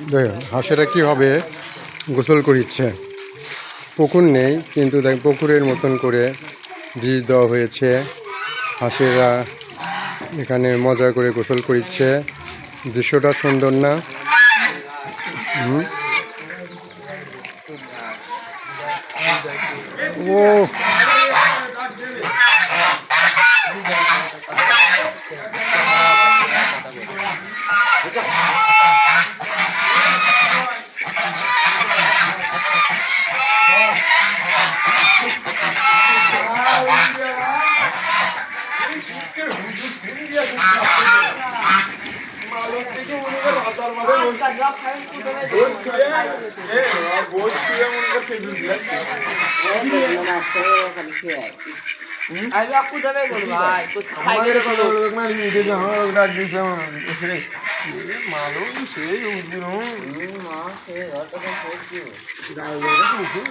দেখুন হাঁসেরা কীভাবে গোসল করিচ্ছে। পুকুর নেই, কিন্তু দেখ পুকুরের মতন করে ব্রিজ দেওয়া হয়েছে। হাঁসেরা এখানে মজা করে গোসল করিচ্ছে। দৃশ্যটা সুন্দর না? ও आपको जमे बोल भाई कुछ साइड को मालूम से मां से और तो